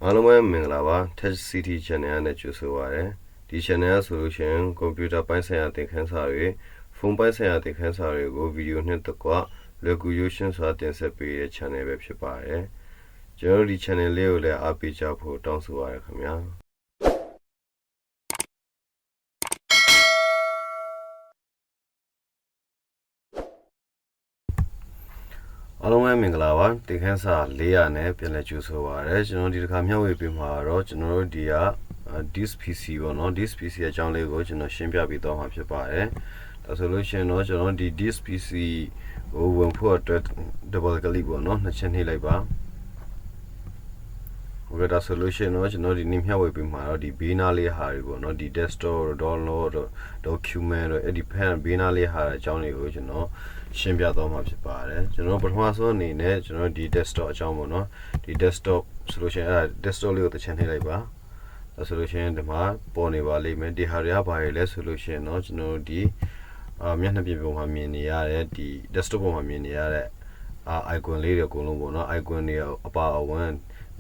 အားလုံးပဲမင်္ဂလာပါ Tech City Channel နဲ့ကြိုဆိုပါရစေဒီ channel ဆိုလို့ရှိရင်ကွန်ပျူတာပိုင်းဆိုင်ရာသင်ခန်းစာတွေဖုန်းပိုင်းဆိုင်ရာသင်ခန်းစာတွေကိုဗီဒီယိုနဲ့တကွလွယ်ကူရွှင်စွာတင်ဆက်ပေးတဲ့ channel ပဲဖြစ်ပါတယ်ကျွန်တော်တို့ဒီ channel လေးကိုလည်းအားပေးကြဖို့တောင်းဆိုပါရခင်ဗျာအားလုံးပဲမင်္ဂလာပါသင်ခန်းစာ400နဲ့ပြန်လည်ကြိုဆိုပါရစေကျွန်တော်ဒီတစ်ခါမျှဝေပေးမှာတော့ကျွန်တော်တို့ဒီကthis PC ပေါ့နော် this PC အကြောင်းလေးကိုကျွန်တော်ရှင်းပြပေးသွားမှာဖြစ်ပါတယ်ဒါဆိုလို့ရှိရင်တော့ကျွန်တော်ဒီ this PC ကိုဝင်ဖို့အတွက် double click ပေါ့နော်နှစ်ချက်နှိပ်လိုက်ပါဟုတ်ကဲ့ဒါဆိုလို့ရှိရင်တော့ကျွန်တော်ဒီနေ့မျှဝေပေးမှာတော့ဒီဘေးနားလေးဟာတွေပေါ့နော်ဒီ desktop download document တို့အဲ့ဒီ pen ဘေးနားလေးဟာအကြောင်းလေးကိုကျွန်တော်ရှင်းပြသွားမှာဖြစ်ပါတယ်ကျွန်တော်ပထမဆုံးအနေနဲ့ကျွန်တော်ဒီ desktop အကြောင်းပေါ့နော်ဒီ desktop ဆိုလို့ရှိရင်အဲ့ desktop လေးကိုတစ်ချက်နှိပ်လိုက်ပါဒါဆိုလို့ရှိရင်ဒီမှာပေါ်နေပါလိမ့်မယ်ဒီဟာတွေကဘာတွေလဲဆိုလို့ရှိရင်တော့ကျွန်တော်ဒီမျက်နှာပြင်ပေါ်မှာမြင်နေရတဲ့ဒီ desktop ပေါ်မှာမြင်နေရတဲ့icon လေးတွေအကုန်လုံးပေါ့နော် icon တွေအပါအဝင်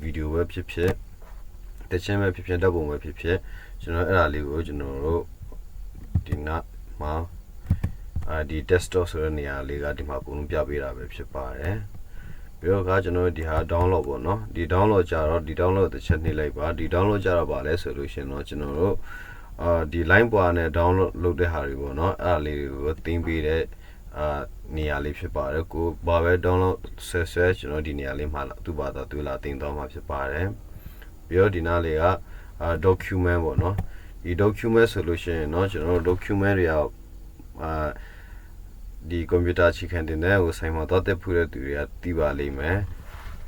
ဗီဒီယိုပဲဖြစ်ဖြစ်တခြင်းပဲဖြစ်ဖြစ်ဓာတ်ပုံပဲဖြစ်ဖြစ်ကျွန်တော်အဲ့ဒါလေးကိုကျွန်တော်တို့ဒီနားမှာဒီ desktop ဆိုတဲ့နေရာလေးကဒီမှာအကုန်လုံးပြပေးတာပဲဖြစ်ပါတယ်ပြီးတော့ကျွန်တော်ဒီဟာ download ပေါ့နော်ဒီ download ကြတော့ဒီ download တစ်ချက်နှိပ်လိုက်ပါဒီ download ကြတော့ဗာလဲဆိုလို့ရှင်တော့ကျွန်တော်တို့ဒီ line ပွားနဲ့ download လုပ်တဲ့ဟာတွေပေါ့နော်အဲ့ဒါလေးတွေကိုသင်ပေးတဲ့နေရာလေးဖြစ်ပါတယ်ကိုဘာပဲ download ဆွဲကျွန်တော်ဒီနေရာလေးမှာသူ့ဘာသာသူလာတင်သွားမှာဖြစ်ပါတယ်ပြီးတော့ဒီနားလေးကdocument ပေါ့နော်ဒီ document ဆိုလို့ရှိရင်เนาะကျွန်တော်တို့ document တွေကဒီကွန်ပျူတာအခြေခံတင်တဲ့ဟိုဆိုင်မှာတော့တက်ဖူးတဲ့သူတွေကသိပါလိမ့်မယ်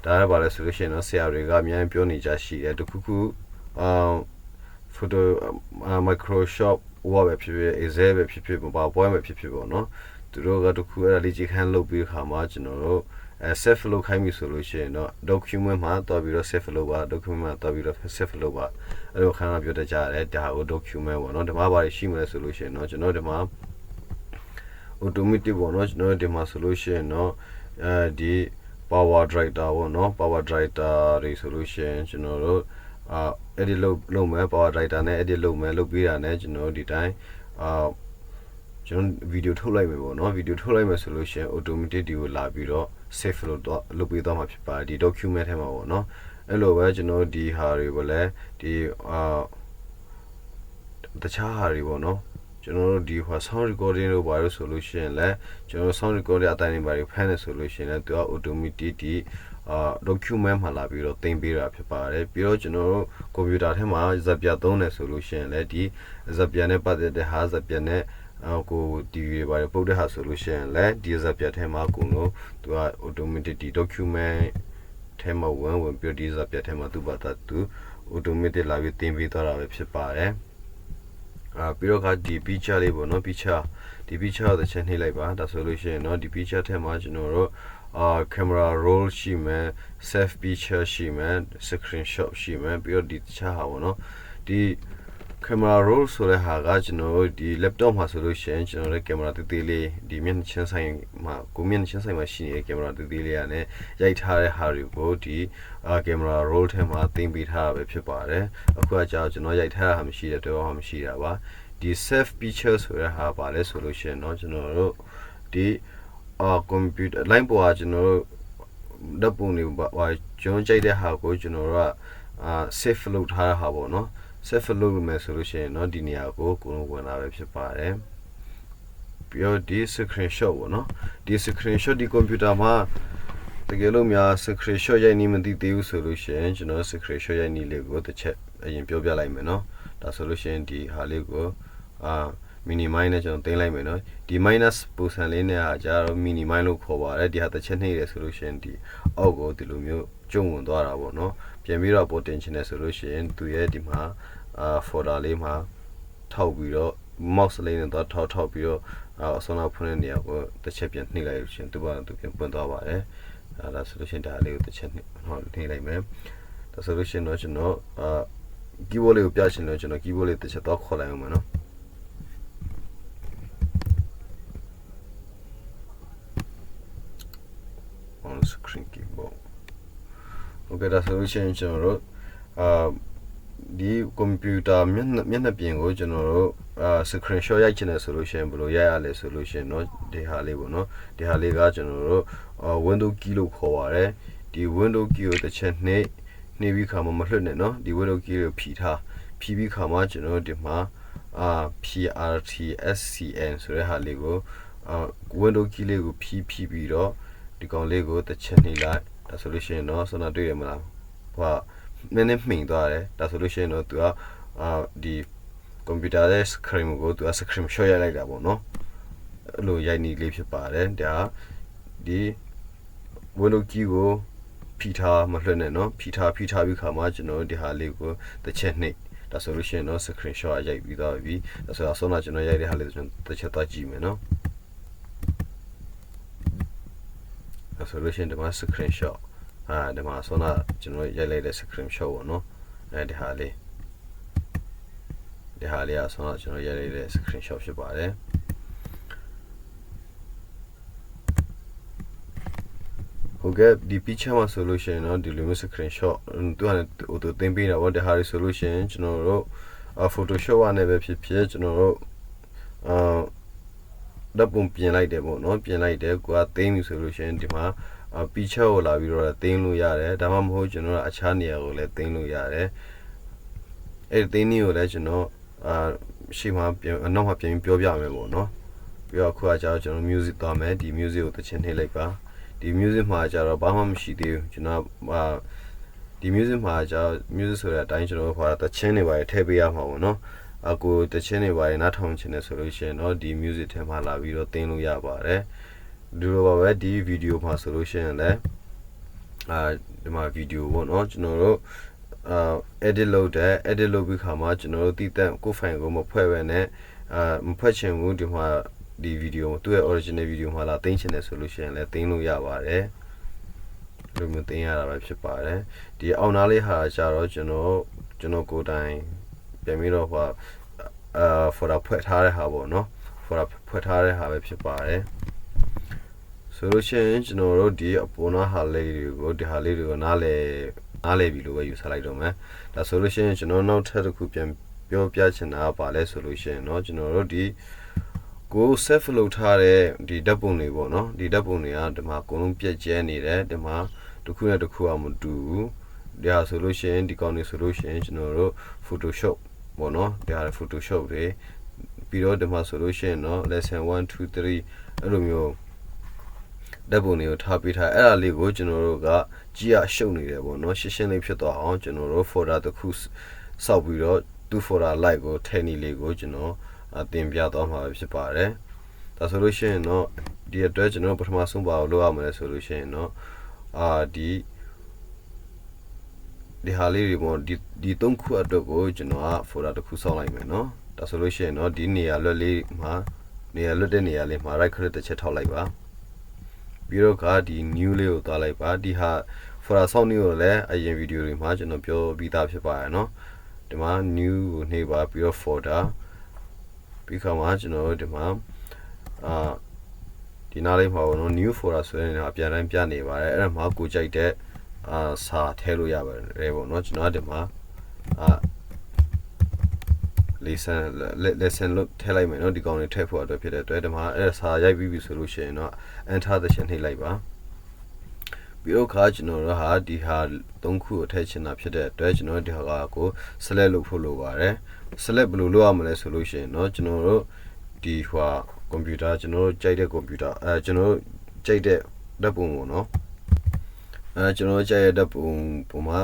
ဒါကဘာလဲဆိုလို့ရှိရင်เนาะဆရာတွေကအများကြီးပြောနေကြရှိတယ်တခုခုphoto Microsoft Word ပဲဖြစ်ဖြစ် Excel ပဲဖြစ်ဖြစ် PowerPoint ပဲဖြစ်ဖြစ်ပေါ့နော်သူတို့ကတခုအဲ့ဒါလေးကြီးခန်းလုပ်ပြီးခါမှာကျွန်တော်တို့save လုပ်ခိုင်းပြီဆိုလို့ရှိရင်တော့ document မှာတွားပြီးတော့ save လုပ်ပါ document မှာတွားပြီးတော့ save လုပ်ပါအဲ့လိုခန်းကပြောတတ်ကြတယ်ဒါကို document ပေါ့နော်ဒီမှာဘာတွေရှိမလဲဆိုလို့ရှိရင်တော့ကျွန်တော်ဒီမှာ automatic ပေါ့နော်ကျွန်တော်ဒီမှာဆိုလို့ရှိရင်တော့ဒီ power director ပေါ့နော် power director တွေဆိုလို့ရှိရင်ကျွန်တော်တို့edit လုပ်မယ် power director နဲ့ edit လုပ်မယ်လုပ်ပြီးတာနဲ့ကျွန်တော်ဒီတိုင်းကျွန်တော်ဗီဒီယိုထုတ်လိုက်မယ်ပေါ့နော်ဗီဒီယိုထုတ်လိုက်မယ်ဆိုလို့ရှိရင် automatic ဒီကိုလာပြီးတော့ save လုပ်ပေးသွားမှာဖြစ်ပါတယ်ဒီ document ထဲမှာပေါ့နော်အဲ့လိုပဲကျွန်တော်ဒီဟာတွေကိုလည်းဒီတခြားဟာတွေပေါ့နော်ကျွန်တော်တို့ဒီဟို sound recording လို့ပါလို့ဆိုလို့ရှိရင်လည်းကျွန်တော် sound recording အတိုင်းတွေပါဖမ်းနေဆိုလို့ရှိရင်လည်းသူက automatic ဒီdocument မှာလာပြီးတော့တင်ပေးတာဖြစ်ပါတယ်ပြီးတော့ကျွန်တော်တို့ကွန်ပျူတာထဲမှာဇာပြသုံးတယ်ဆိုလို့ရှိရင်လည်းဒီဇာပြနဲ့ပတ်သက်တဲ့ဟာဇာပြနဲ့ကိုဒီတွေပါပုတ်တဲ့ဟာဆိုလို့ရှိရင်လည်းဒီဇာပြထဲမှာကိုလို့သူက automatic ဒီ document ထဲမှာဝင်ပြီးဒီဇာပြထဲမှာသူ့ဘာသာသူ automatic လာပြီးတင်ပေးသွားတာပဲဖြစ်ပါတယ်ပြီးတော့ဒီ picture လေးပေါ့နော် picture ဒီ picture ကိုတစ်ချက်နှိပ်လိုက်ပါဒါဆိုလို့ရှိရင်တော့ဒီ picture ထဲမှာကျွန်တော်တို့camera roll ရှိမယ် save picture ရှိမယ် screenshot ရှိမယ်ပြီးတော့ဒီတခြားဟာပေါ့နော်ဒီ camera roll ဆိုတဲ့ဟာကကျွန်တော်တို့ဒီ laptop မှာဆိုလို့ရှိရင်ကျွန်တော်တို့ camera သေးသေးလေးဒီမျက်နှာချင်းဆိုင်မှာကိုမျက်နှာချင်းဆိုင်မှာရှိနေတဲ့ camera သေးသေးလေးရတယ်ရိုက်ထားတဲ့ဟာတွေကိုဒီ camera roll ထဲမှာသင်ပေးထားတာပဲဖြစ်ပါတယ်အခုကကြာကျွန်တော်ရိုက်ထားတာမရှိတဲ့တော့မရှိတာပါဒီ save picture ဆိုတဲ့ဟာပါလဲဆိုလို့ရှိရင်เนาะကျွန်တော်တို့ဒီcomputer line ပေါ်ကကျွန်တော်တို့ဓာတ်ပုံတွေပါကျွန်တော်ကြိုက်တဲ့ဟာကိုကျွန်တော်တို့ကsave လုပ်ထားတာဟာပေါ့เนาะsave လုပ်မယ်ဆိုလို့ရှိရင်เนาะဒီနေရာကိုကိုယ်လုံးဝင်လာပဲဖြစ်ပါတယ်ပြီးတော့ဒီ screenshot ပေါ့เนาะဒီ screenshot ဒီ computer မှာတကယ်လို့များ screenshot ရိုက်နေမသိသေးဘူးဆိုလို့ရှိရင်ကျွန်တော် screenshot ရိုက်နေလေးကိုတစ်ချက်အရင်ပြောပြလိုက်မယ်เนาะဒါဆိုလို့ရှိရင်ဒီဟာလေးကိုminimize နဲ့ကျွန်တော်တင်လိုက်မယ်เนาะဒီ minus ပုံစံလေးနဲ့အကြတော့ minimize လို့ခေါ်ပါတယ်ဒီဟာတစ်ချက်နှိပ်ရဆိုလို့ရှိရင်ဒီအောက်ကိုဒီလိုမျိုးကျုံဝင်သွားတာပေါ့เนาะပြန်ပြီးတော့ပေါ်တင်ချင်တယ်ဆိုလို့ရှိရင်သူရဲ့ဒီမှာfolder လေးမှာထောက်ပြီးတော့ mouse လေးနဲ့တော့ထောက်ပြီးတော့အဆုံးနောက်ဖွင့်တဲ့နေရာကိုတစ်ချက်ပြန်နှိပ်လိုက်လို့ရှိရင်သူပြန်ပွင့်သွားပါတယ်ဒါဆိုလို့ရှိရင်ဒါလေးကိုတစ်ချက်နှိပ်လိုက်မယ်ဒါဆိုလို့ရှိရင်တော့ကျွန်တော်keyboard လေးကိုပြချင်လို့ကျွန်တော် keyboard လေးတစ်ချက်တော့ခေါ်လိုက်အောင်မယ်နော် on screen keyboard okay ဒါဆိုလို့ရှိရင်ကျွန်တော်တို့ ဒီကွန်ပျူတာမျက်နှာပြင်ကိုကျွန်တော်တို့screenshot ရိုက်ချင်တယ်ဆိုလို့ရှိရင်ဘယ်လိုရိုက်ရလဲဆိုလို့ရှိရင်เนาะဒီဟာလေးပေါ့เนาะဒီဟာလေးကကျွန်တော်တို့window key လို့ခေါ်ပါတယ်ဒီ window key ကိုတစ်ချက်နှိပ်ပြီးခါမှမလွတ်နဲ့เนาะဒီ window key ကိုဖြီပြီးခါမှကျွန်တော်တို့ဒီမှာPRTSCN ဆိုတဲ့ဟာလေးကို window key လေးကိုဖြီးပြီးတော့ဒီကောင်လေးကိုတစ်ချက်နှိပ်လိုက်ဒါဆိုလို့ရှိရင်เนาะဆွမ်းနာတွေ့ရမလားဟိုနည်းနည်းမှိန်သွားတယ်ဒါဆိုလို့ရှိရင်တော့သူကဒီကွန်ပျူတာရဲ့ screen ကိုသူက screen shot ရိုက်လိုက်တာပေါ့နော်အဲ့လိုရိုက်နေလေးဖြစ်ပါတယ်ဒါဒီ window key ကိုဖိထားမလွှတ်နဲ့နော်ဖိထားပြီးခါမှကျွန်တော်ဒီဟာလေးကိုတစ်ချက်နှိပ်ဒါဆိုလို့ရှိရင်တော့ screen shot ရိုက်ပြီးသွားပြီဒါဆိုတော့ကျွန်တော်ရိုက်တဲ့ဟာလေးကျွန်တော်တစ်ချက်သွားကြည့်မယ်နော်ဒါဆိုလို့ရှိရင်ဒီမှာ screen shot ဒီမှာကျွန်တော်ရိုက်လိုက်တဲ့ screen shot ပေါ့နော်ဒီဟာလေးကကျွန်တော်ရိုက်လိုက်တဲ့ screen shot ဖြစ်ပါတယ်ဟုတ်ကဲ့ဒီ picture မှာဆိုလို့ရှိရင်တော့ဒီလိုမျိုး screen shot သူကလည်းauto သင်ပေးတာပေါ့ဒီဟာလေးဆိုလို့ရှိရင်ကျွန်တော်တို့Photoshop နဲ့ပဲဖြစ်ကျွန်တော်တို့ဓာတ်ပုံပြင်လိုက်တယ်ပေါ့နော်ပြင်လိုက်တယ်ကိုကသိမ်းပြီဆိုလို့ရှိရင်ဒီမှာpicture ကိုလာပြီးတော့သိမ်းလို့ရတယ်ဒါမှမဟုတ်ကျွန်တော်တို့အခြားနေရာကိုလည်းသိမ်းလို့ရတယ်အဲ့သိမ်းနည်းကိုလည်းကျွန်တော်ရှေ့မှာနောက်မှာပြန်ပြောပြမယ်ပေါ့နော်ပြီးတော့ခုကကြာကျွန်တော် music သွားမယ်ဒီ music ကိုတစ်ချက်နှိပ်လိုက်ပါဒီ music မှာကြာတော့ဘာမှမရှိသေးဘူးကျွန်တော်ဒီ music မှာကြာ music ဆိုတဲ့အတိုင်းကျွန်တော်တို့တချင်းတွေပါထည့်ပေးရမှာပေါ့နော်ကိုတချင်းတွေပါနားထောင်ချင်တယ်ဆိုလို့ရှိရင်တော့ဒီ music ထဲမှာလာပြီးတော့သိမ်းလို့ရပါတယ်ဒီလိုပါပဲဒီ video မှာဆိုလို့ရှိရင်လည်းဒီမှာ video ပေါ့နော်ကျွန်တော်တို့edit လုပ်ပြီးခါမှာကျွန်တော်တို့တည်တဲ့ကို file ကိုမဖွဲ့ပဲနဲ့မဖွဲ့ချင်ဘူးဒီမှာဒီ video သူ့ရဲ့ original video မှာလာသိမ်းချင်တယ်ဆိုလို့ရှိရင်လည်းသိမ်းလို့ရပါတယ်လိုမျိုးသိမ်းရတာပဲဖြစ်ပါတယ်ဒီအောက်နားလေးဟာကျတော့ကျွန်တော်ကိုယ်တိုင်ပြန်ပြီးတော့folder ဖွဲ့ထားတဲ့ဟာပေါ့နော် folder ဖွဲ့ထားတဲ့ဟာပဲဖြစ်ပါတယ်ဆိုလို့ရှိရင်ကျွန်တော်တို့ဒီအပေါ်နားဟာလေးတွေကိုဒီဟာလေးတွေကိုနားလေပြီလို့ပဲယူဆလိုက်တော့မယ်ဒါဆိုလို့ရှိရင်ကျွန်တော်နောက်ထပ်တစ်ခုပြန်ပြောပြချင်တာပါလဲဆိုလို့ရှိရင်เนาะကျွန်တော်တို့ဒီကို save လုပ်ထားတဲ့ဒီဓာတ်ပုံတွေပေါ့နော်ဒီဓာတ်ပုံတွေကဒီမှာအကုန်လုံးပြည့်ကျဲနေတယ်ဒီမှာတစ်ခုနဲ့တစ်ခုမတူဘူးဒါဆိုလို့ရှိရင်ဒီကောင်တွေဆိုလို့ရှိရင်ကျွန်တော်တို့ Photoshop ပေါ့နော်ဒါ Photoshop တွေပြီးတော့ဒီမှာဆိုလို့ရှိရင်เนาะ lesson 1 2 3အဲ့လိုမျိုးဓာတ်ပုံတွေကိုထားပေးထားအဲ့ဒါလေးကိုကျွန်တော်တို့ကကြည့်ရရှုပ်နေတယ်ပေါ့နော်ရှင်းလေးဖြစ်သွားအောင်ကျွန်တော်တို့ folder တစ်ခုစောက်ပြီးတော့သူ folder like ကိုထည့်နေလေးကိုကျွန်တော်တင်ပြသွားမှာဖြစ်ပါတယ်ဒါဆိုလို့ရှိရင်တော့ဒီအတွက်ကျွန်တော်ပထမဆုံးပါလို့ရမှာလဲဆိုလို့ရှိရင်တော့ဒီဟာလေးတွေပေါ့ဒီသုံးခုအတွက်ကိုကျွန်တော်folder တစ်ခုစောက်လိုက်မယ်နော်ဒါဆိုလို့ရှိရင်တော့ဒီနေရာလွတ်လေးမှာနေရာလွတ်တဲ့နေရာလေးမှာ right click တစ်ချက်ထောက်လိုက်ပါပြီးတော့ဒီ new လေးကိုသွားလိုက်ပါဒီဟာ folder ဆောက်နေကိုလည်းအရင် video တွေမှာကျွန်တော်ပြောပြီးသားဖြစ်ပါရနော်ဒီမှာ new ကိုနှိပ်ပါပြီးတော့ folder ပြီးခါမှာကျွန်တော်တို့ဒီမှာဒီနားလေးမှာပေါ့နော် new folder ဆိုတဲ့နေရာအပြန်တိုင်းပြနေပါတယ်အဲ့ဒါမှာကိုကြိုက်တဲ့စာထည့်လို့ရပါတယ်ပေါ့နော်ကျွန်တော်ဒီမှာlesson လို့ထည့်လိုက်မယ်နော်ဒီကောင်လေးထည့်ဖို့အတွက်ဖြစ်တဲ့အတွက်ဒီမှာအဲ့စာရိုက်ပြီးပြီဆိုလို့ရှိရင်တော့ enter တစ်ချက်နှိပ်လိုက်ပါပြီးတော့ကျွန်တော်တို့ဟာဒီဟာ၃ခုကိုထည့်ချင်တာဖြစ်တဲ့အတွက်ကျွန်တော်ဒီဟာကို select လုပ်ဖို့လိုပါတယ် select ဘယ်လိုလုပ်ရမလဲဆိုလို့ရှိရင်เนาะကျွန်တော်တို့ဒီကွန်ပျူတာကျွန်တော်တို့ကြိုက်တဲ့ကွန်ပျူတာကျွန်တော်တို့ကြိုက်တဲ့ဓာတ်ပုံပေါ့เนาะကျွန်တော်တို့ကြိုက်တဲ့ဓာတ်ပုံမှာ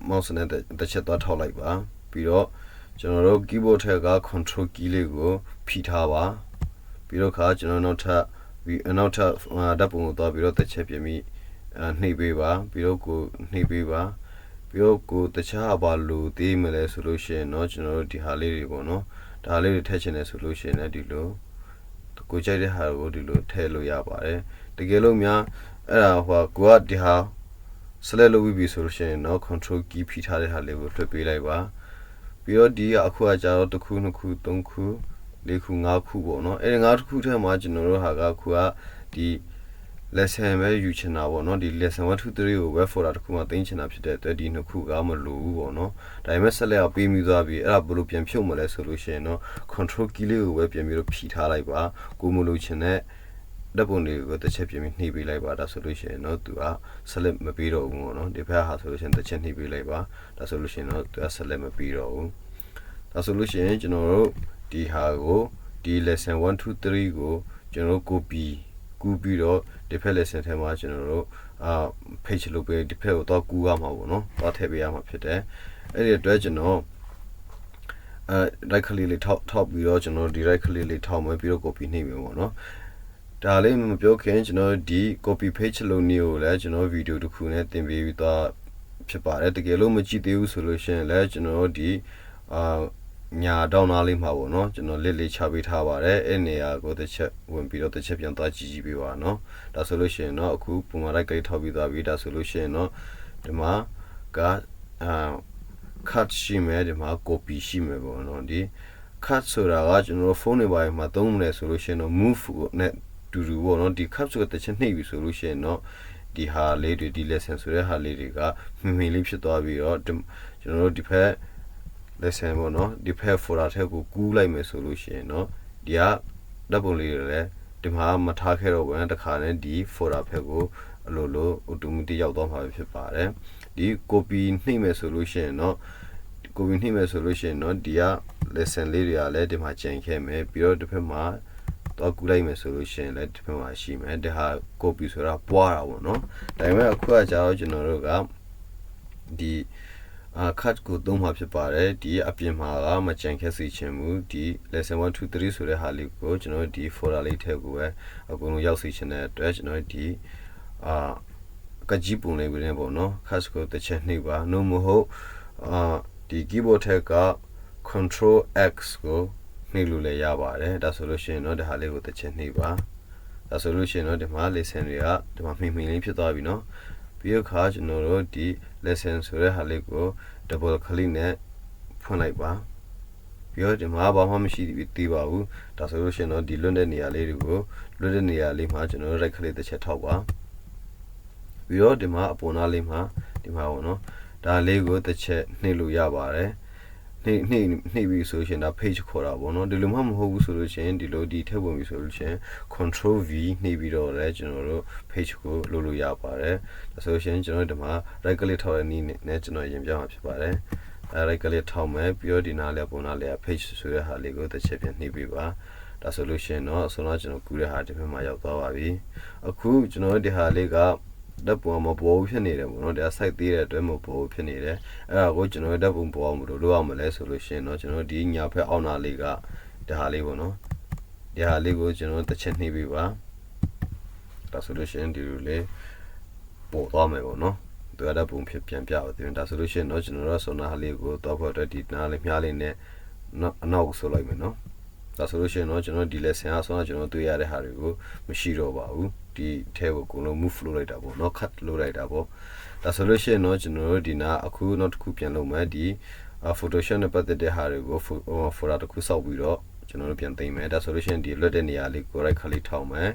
mouse နဲ့တစ်ချက်သွားထောက်လိုက်ပါပြီးတော့ကျွန်တော်တို့ keyboard ထက်က control key လေးကိုဖိထားပါပြီးတော့ကျွန်တော်နောက်ထပ်ဓာတ်ပုံကိုသွားပြီးတော့တစ်ချက်ပြင်ပြီးနှိပ်ပေးပါပြီးတော့ကိုနှိပ်ပေးပါပြီးတော့ကိုတခြားဘာလို့သေးမလဲဆိုလို့ရှိရင်เนาะကျွန်တော်တို့ဒီဟာလေးတွေပေါ့เนาะဒါလေးတွေထည့်ချင်တယ်ဆိုလို့ရှိရင်လည်းဒီလိုကိုကြိုက်တဲ့ဟာကိုဒီလိုထည့်လို့ရပါတယ်တကယ်လို့များအဲ့ဒါကိုကဒီဟာ select လုပ်ပြီးပြီဆိုလို့ရှိရင်เนาะ control key ဖိထားတဲ့ဟာလေးကိုလွှတ်ပေးလိုက်ပါပြီးတော့ဒီအခုကကြာတော့တစ်ခုနှစ်ခုသုံးခုလေးခုငါးခုပေါ့เนาะအဲ့ဒီငါးခုထဲမှာကျွန်တော်တို့ဟာကအခုကဒီ lesson ပဲယူချင်တာပေါ့နော်ဒီ lesson 1 2 3ကို web folder တစ်ခုမှသိမ်းချင်တာဖြစ်တဲ့အတွက်ဒီနှစ်ခုကမလိုဘူးပေါ့နော်ဒါပေမဲ့ဆက်လက်အောင်ပေးမိသွားပြီအဲ့ဒါဘယ်လိုပြန်ဖြုတ်မလဲဆိုလို့ရှိရင်တော့ control key လေးကိုပဲပြန်ပြီးတော့ဖြီထားလိုက်ပါကိုမလိုချင်တဲ့ဓာတ်ပုံတွေကိုတစ်ချက်ပြင်ပြီးနှိပ်ပေးလိုက်ပါဒါဆိုလို့ရှိရင်တော့သူက select မပေးတော့ဘူးပေါ့နော်ဒီဘက်ဟာဆိုလို့ရှိရင်တစ်ချက်နှိပ်ပေးလိုက်ပါဒါဆိုလို့ရှိရင်တော့သူက select မပေးတော့ဘူးဒါဆိုလို့ရှိရင်ကျွန်တော်တို့ဒီဟာကိုဒီ lesson 1 2 3ကိုကျွန်တော်တို့ copy ကူးပြီးတော့ဒီဖက် lesson ထဲမှာကျွန်တော်တို့page လုပ်ပေးဒီဖက်ကိုတော့ကူးရမှာပေါ့နော်တော့ထည့်ပေးရမှာဖြစ်တယ်အဲ့ဒီအတွက်ကျွန်တော်right click လေးထောက်ပြီးတော့ကျွန်တော် direct click လေးထောက်မယ်ပြီးတော့ copy နှိပ်မယ်ပေါ့နော်ဒါလေးမပြောခင်ကျွန်တော်ဒီ copy page လုပ်နည်းကိုလည်းကျွန်တော် video တစ်ခုနဲ့သင်ပေးပြီးတော့ဖြစ်ပါတယ်တကယ်လို့မကြည့်သေးဘူးဆိုလို့ရှိရင်လည်းကျွန်တော်ဒီညာတောင်းသားလေးမှာပေါ့နော်ကျွန်တော်လစ်လေးချပေးထားပါတယ်အဲ့နေရာကိုတစ်ချက်ဝင်ပြီးတော့တစ်ချက်ပြန်သွားကြည့်ပေးပါနော်ဒါဆိုလို့ရှိရင်တော့အခုပုံမှန်လိုက်ကြိတ်ထောက်ပြီးသွားပြီဒါဆိုလို့ရှိရင်တော့ဒီမှာကcut ရှိမယ်ဒီမှာ copy ရှိမယ်ပေါ့နော်ဒီ cut ဆိုတာကကျွန်တော်ဖုန်းတွေပိုင်းမှာသုံးမယ်ဆိုလို့ရှိရင်တော့ move နဲ့တူတူပေါ့နော်ဒီ cut ဆိုတဲ့တစ်ချက်နှိပ်ပြီဆိုလို့ရှိရင်တော့ဒီဟာလေးတွေဒီ lesson ဆိုတဲ့ဟာလေးတွေကမင်းလေးဖြစ်သွားပြီးတော့ကျွန်တော်တို့ဒီဖက်lesson ပေါ့နော်ဒီဖက် folder ထဲကိုကူးလိုက်မယ်ဆိုလို့ရှိရင်เนาะဒီကဓာတ်ပုံလေးတွေလည်းဒီမှာမထားခဲ့တော့ဘူးတခါနဲ့ဒီ folder ဖက်ကိုအလိုလို automatic ရောက်သွားမှာဖြစ်ပါတယ်ဒီ copy နှိပ်မယ်ဆိုလို့ရှိရင်เนาะ copy နှိပ်မယ်ဆိုလို့ရှိရင်เนาะဒီက lesson လေးတွေကလည်းဒီမှာကျန်ခဲ့မယ်ပြီးတော့ဒီဖက်မှာတော့ကူးလိုက်မယ်ဆိုလို့ရှိရင်လည်းဒီဖက်မှာရှိမယ်ဒါဟာ copy ဆိုတာပွားတာပေါ့เนาะဒါပေမဲ့အခုကကြာတော့ကျွန်တော်တို့ကဒီcut ကိုသုံးမှာဖြစ်ပါတယ်ဒီအပြင်မှာကမကြံခဲ့စေချင်ဘူးဒီ lesson 1 2 3ဆိုတဲ့ဟာလေးကိုကျွန်တော်ဒီ folder လေးထဲကိုပဲအကုန်လုံးရောက်စေချင်တဲ့အတွက်ကျွန်တော်ဒီကကြီးပုံလေးပဲပေါ့နော် cut ကိုတစ်ချက်နှိပ်ပါနှုတ်မဟုတ်ဒီ keyboard ထက်က control x ကိုနှိပ်လို့လည်းရပါတယ်ဒါဆိုလို့ရှိရင်တော့ဒီဟာလေးကိုတစ်ချက်နှိပ်ပါဒါဆိုလို့ရှိရင်တော့ဒီမှာ lesson တွေကဒီမှာမှင်လေးဖြစ်သွားပြီเนาะပြီးတော့ခါကျွန်တော်တို့ဒီ lesson ဆိုတဲ့ဟာလေးကို double click နဲ့ဖွင့်လိုက်ပါပြီးတော့ဒီမှာဘာမှမရှိသေးပါဘူးဒါဆိုလို့ရှိရင်တော့ဒီလွတ်တဲ့နေရာလေးတွေကိုလွတ်တဲ့နေရာလေးမှာကျွန်တော်တို့ right click တစ်ချက်ထောက်ပါပြီးတော့ဒီမှာအပေါ်နားလေးမှာဒီမှာပေါ့နော်ဒါလေးကိုတစ်ချက်နှိပ်လို့ရပါတယ်နှိပ်ပြီးဆိုရှင်ဒါ page ခေါ်တာပေါ့နော်ဒီလိုမှမဟုတ်ဘူးဆိုလို့ရှိရင်ဒီလိုဒီထည့်ဝင်ပြီးဆိုလို့ရှိရင် control v နှိပ်ပြီးတော့လည်းကျွန်တော်တို့ page ကိုလုပ်လို့ရပါတယ်ဒါဆိုရှင်ကျွန်တော်ဒီမှာ right click ထောက်တဲ့နည်းနဲ့ကျွန်တော်ရင်ပြမှာဖြစ်ပါတယ်right click ထောက်မယ်ပြီးတော့ဒီနားလေးပုံနားလေး page ဆိုတဲ့ဟာလေးကိုတစ်ချက်ပြန်နှိပ်ပြီးပါဒါဆိုလို့ရှိရင်တော့ဆိုတော့ကျွန်တော်ကူးတဲ့ဟာဒီဘက်မှာရောက်သွားပါပြီအခုကျွန်တော်ဒီဟာလေးကဓာတ်ပုံမပေါ်ဘူးဖြစ်နေတယ်ပေါ့နော်ဒါ site သေးတဲ့အတွက်မပေါ်ဘူးဖြစ်နေတယ်အဲ့ဒါကိုကျွန်တော်ဓာတ်ပုံပေါ်အောင်မလို့လုပ်အောင်မလဲဆိုလို့ရှိရင်တော့ကျွန်တော်ဒီညာဖက်အောက်နာလေးကဒါဟာလေးပေါ့နော်ဒီဟာလေးကိုကျွန်တော်တစ်ချက်နှိပ်ပြီးပါဒါဆိုလို့ရှိရင်ဒီလိုလေးပေါ်သွားမယ်ပေါ့နော်သူကဓာတ်ပုံဖြစ်ပြန်ပြပါတယ်ဒါဆိုလို့ရှိရင်တော့ကျွန်တော်တို့ဆောနာဟာလေးကိုတော့ဖို့အတွက်ဒီနားလေးမြားလေးနဲ့အနောက်ဆိုလိုက်မယ်နော်ဒါဆိုလို့ရှိရင်တော့ကျွန်တော်ဒီ lesson အဆုံးကျွန်တော်တွေ့ရတဲ့ဟာတွေကိုမရှိတော့ပါဘူးဒီထဲကိုအကုန်လုံး move လုပ်လိုက်တာပေါ့เนาะ cut လုပ်လိုက်တာပေါ့ဒါဆိုလို့ရှိရင်တော့ကျွန်တော်တို့ဒီနာအခုနောက်တစ်ခုပြန်လုပ်မယ်ဒီ Photoshop နဲ့ပတ်သက်တဲ့ဟာတွေကို folder တစ်ခုစောက်ပြီးတော့ကျွန်တော်တို့ပြန်သိမ်းမယ်ဒါဆိုလို့ရှိရင်ဒီလွတ်တဲ့နေရာလေးကို right click ထောက်မယ်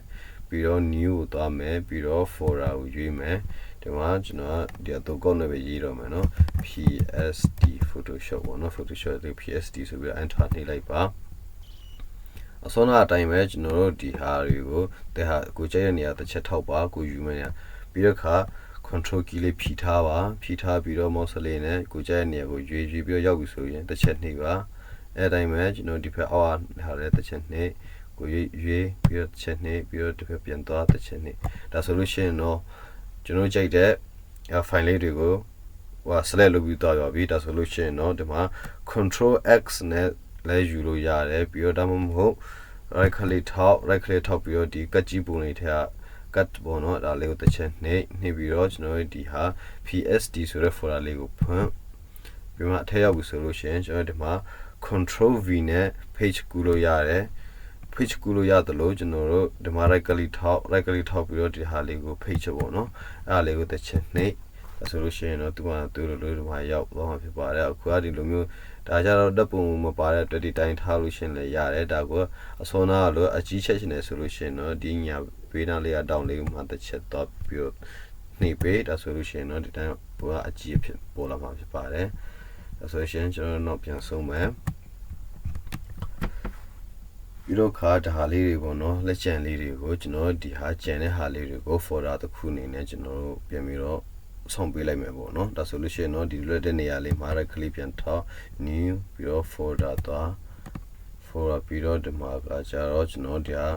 ပြီးတော့ new ကိုသွားမယ်ပြီးတော့ folder ကိုရွေးမယ်ဒီမှာကျွန်တော်ဒီအတူကောက်နေပဲရေးတော့မယ်เนาะ PSD Photoshop ပေါ့เนาะ Photoshop လေး PSD ဆိုပြီးတော့ enter နှိပ်လိုက်ပါအစောနာအတိုင်းပဲကျွန်တော်တို့ဒီဟာတွေကိုတဲ့ဟာကိုကြိုက်တဲ့နေရာတစ်ချက်ထောက်ပါကိုယူမယ်ညာပြီးတော့ခါ control key လေးဖြီးထားပါဖြီးထားပြီးတော့ mouse လေးနဲ့ကိုကြိုက်တဲ့နေရာကိုရွေးပြီးတော့ရောက်ပြီဆိုရင်တစ်ချက်နှိပ်ပါအဲ့အတိုင်းပဲကျွန်တော်ဒီဖက်အောက်ဟာလည်းတစ်ချက်နှိပ်ကိုရွေးပြီးတော့တစ်ချက်နှိပ်ပြီးတော့ဒီဖက်ပြန်သွားတစ်ချက်နှိပ်ဒါဆိုလို့ရှိရင်တော့ကျွန်တော်ကြိုက်တဲ့ file လေးတွေကိုselect လုပ်ပြီးတော့ရပြီဒါဆိုလို့ရှိရင်တော့ဒီမှာ control x နဲ့လဲယူလို့ရတယ်ပြီးတော့ဒါမှမဟုတ် right click ထောက်ပြီးတော့ဒီကတ်ကြီးပုံလေးထဲက cut ပေါ့နော်ဒါလေးကိုတစ်ချက်နှိပ်ပြီးတော့ကျွန်တော်ဒီဟာ PSD ဆိုတဲ့ folder လေးကိုဖွင့်ပြီးမှအထက်ရောက်ပြီဆိုလို့ရှိရင်ကျွန်တော်ဒီမှာ control v နဲ့ page ကူးလို့ရတယ် page ကူးလို့ရတယ်လို့ကျွန်တော်တို့ဒီမှာ right click ထောက်ပြီးတော့ဒီဟာလေးကို page ပေါ့နော်အဲ့ဒါလေးကိုတစ်ချက်နှိပ်ဆိုလို့ရှိရင်တော့သူကသူ့လိုဒီမှာရောက်သွားမှာဖြစ်ပါတယ်အခုကဒီလိုမျိုးဒါကြတော့ဓာတ်ပုံမပါတဲ့ဒီတိုင်းထားလို့ရှင်လည်းရတယ်ဒါကအစောနာလို့အကြီးချက်ရှင်နေဆိုလို့ရှင်တော့ဒီညာ ပေးနာလေးတောင်းလေးမှတစ်ချက်တော့ပြီးတော့နှိပ်ပေးဒါဆိုလို့ရှိရင်တော့ဒီတိုင်းဘောကအကြီးဖြစ်ပေါ်လာမှာဖြစ်ပါတယ်ဒါဆိုရှင်ကျွန်တော်တော့ပြန်ဆုံးမယ်ပြီးတော့ခါဒါလေးတွေပေါ့နော်လက်ကျန်လေးတွေကိုကျွန်တော်ဒီဟာကျန်တဲ့ဟာလေးတွေကို folder တစ်ခုအနေနဲ့ကျွန်တော်တို့ပြန်ပြီးတော့ဆောင်ပေးလိုက်မယ်ပေါ့နော်ဒါဆိုလို့ရှိရင်တော့ဒီလွတ်တဲ့နေရာလေးမှာ right click ပြန်ထောက် new ပြီးတော့ folder သွား folder ပြီးတော့ဒီမှာကကြတော့ကျွန်တော်ဒီဟာ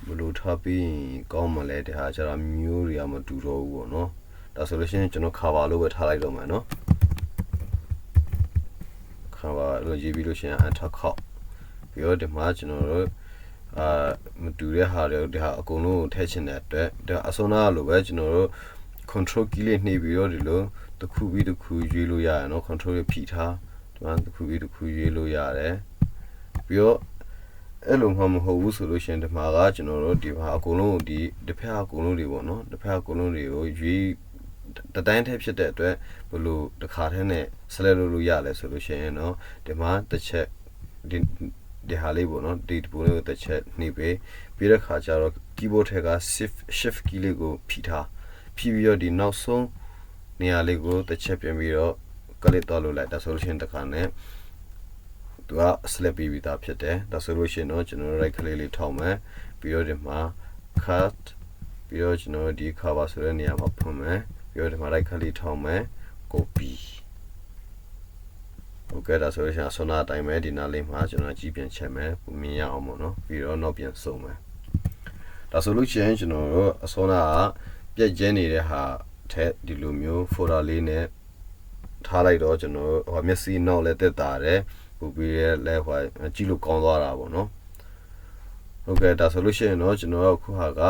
ဘယ်လိုထားပြီးကောင်းမလဲဒီဟာကျတော့မျိုးတွေကမတူတော့ဘူးပေါ့နော်ဒါဆိုလို့ရှိရင်ကျွန်တော် cover လို့ပဲထားလိုက်တော့မယ်နော် cover လို့ရေးပြီးလို့ရှိရင်အထက်ခောက်ပြီးတော့ဒီမှာကျွန်တော်တို့မတူတဲ့ဟာတွေဒီဟာအကုန်လုံးကိုထည့်ချင်တဲ့အတွက်ဒါအစွမ်းနာလိုပဲကျွန်တော်တို့ control key လေးနှိပ်ပြီးတော့ဒီလိုတစ်ခုပြီးတစ်ခုရွေးလို့ရတယ်နော် control လေးဖိထားဒီမှာတစ်ခုပြီးတစ်ခုရွေးလို့ရတယ်ပြီးတော့အဲ့လိုမှမဟုတ်ဘူးဆိုလို့ရှိရင်ဒီမှာကကျွန်တော်တို့ဒီမှာအကုန်လုံးကိုဒီတစ်ဖက်အကုန်လုံးတွေပေါ့နော်တစ်ဖက်အကုန်လုံးတွေကိုရွေးတတိုင်းထက်ဖြစ်တဲ့အတွက်ဘယ်လိုတစ်ခါတည်းနဲ့ဆက်လက်လို့ရလဲဆိုလို့ရှိရင်เนาะဒီမှာတစ်ချက်ဒီဟာလေးပေါ့နော်ဒီပုံလေးကိုတစ်ချက်နှိပ်ပေးပြီးတဲ့ခါကျတော့ keyboard ထဲက shift key လေးကိုဖိထားဖိပြီးတော့ဒီနောက်ဆုံးနေရာလေးကိုတစ်ချက်ပြန်ပြီးတော့ click တော့လုပ်လိုက်ဒါဆိုလို့ရှိရင်တစ်ခါနဲ့သူက select ပြီးသားဖြစ်တယ်ဒါဆိုလို့ရှိရင်တော့ကျွန်တော် right click လေးထောက်မယ်ပြီးတော့ဒီမှာ cut ပြီးတော့ကျွန်တော်ဒီ cover ဆိုတဲ့နေရာမှာဖွင့်မယ်ပြီးတော့ဒီမှာ right click လေးထောက်မယ် copy โอเคဒါဆိုလို့ရှိရင်ဆွမ်းနာအတိုင်းပဲဒီနားလေးမှာကျွန်တော်ကြည့်ပြန်ချက်မယ်မြင်ရအောင်ပေါ့နော်ပြီးတော့နောက်ပြန်စုံမယ်ဒါဆိုလို့ရှိရင်ကျွန်တော်တို့အဆွမ်းနာကပြက်ကျင်းနေတဲ့ဟာထက်ဒီလိုမျိုး folder လေးနဲ့ထားလိုက်တော့ကျွန်တော်ဟိုမျက်စိနောက်လည်းတက်တာတယ်ပို့ပြီးလဲဟိုကြည့်လို့ကောင်းသွားတာပေါ့နော်โอเคဒါဆိုလို့ရှိရင်တော့ကျွန်တော်တို့ခုဟာက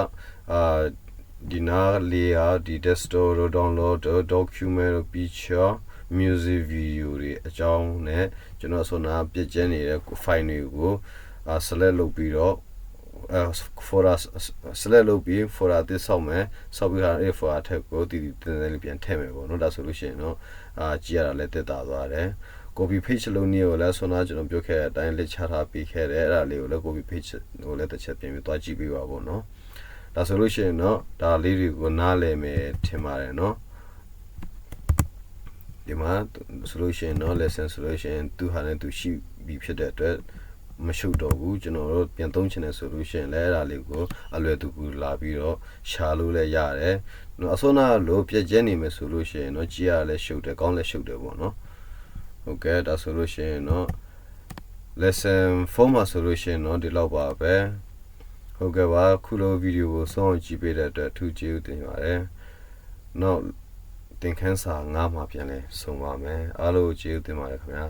ဒီနားလေးဟာဒီ desktop တို့ download document တို့ picture music video တွေအကြောင်းနဲ့ကျွန်တော်ဆိုနာပြည့်ကျင်းနေတဲ့ file တွေကိုselect လုပ်ပြီးတော့folder select လုပ်ပြီး folder တစ်ဆောက်မယ်ဆောက်ပြီးတော့အဲ့ folder ထက်ကိုတည်တည်တင်းတင်းလေးပြန်ထည့်မယ်ပေါ့နော်ဒါဆိုလို့ရှိရင်တော့ကြည့်ရတာလည်းတက်တာသွားတယ် copy paste လုပ်နည်းကိုလည်းဆိုနာကျွန်တော်ပြောခဲ့တဲ့အတိုင်းလက်ချထားပြီးခဲ့တယ်အဲ့ဒါလေးကိုလည်း copy paste ကိုလည်းတစ်ချက်ပြန်ပြီးသွားကြည့်ပေးပါပေါ့နော်ဒါဆိုလို့ရှိရင်တော့ဒါလေးတွေကိုနားလည်မယ်ထင်ပါတယ်နော်ဒီမှာ solution เนาะ lesson solution သူဟာနဲ့သူရှိပြီးဖြစ်တဲ့အတွက်မရှုပ်တော့ဘူးကျွန်တော်တို့ပြန်သုံးချင်တဲ့ solution လဲအဲ့ဒါလေးကိုအလွယ်တကူလာပြီးတော့ရှာလို့လည်းရတယ်เนาะအစောနာလို့ပြည့်ကျင်းနေမယ်ဆိုလို့ရှိရင်เนาะကြည့်ရလဲရှုပ်တယ်ကောင်းလဲရှုပ်တယ်ပေါ့เนาะဟုတ်ကဲ့ဒါဆိုလို့ရှိရင်เนาะ lesson 4မှာ solution เนาะဒီလောက်ပါပဲဟုတ်ကဲ့ပါခုလိုဗီဒီယိုကိုစောင့်ကြည့်ပေးတဲ့အတွက်အထူးကျေးဇူးတင်ပါတယ်နောက်သင်ခန်းစာ9မှာပြန်လဲဆုံပါမယ်အားလုံးကျေးဇူးတင်ပါတယ်ခင်ဗျာ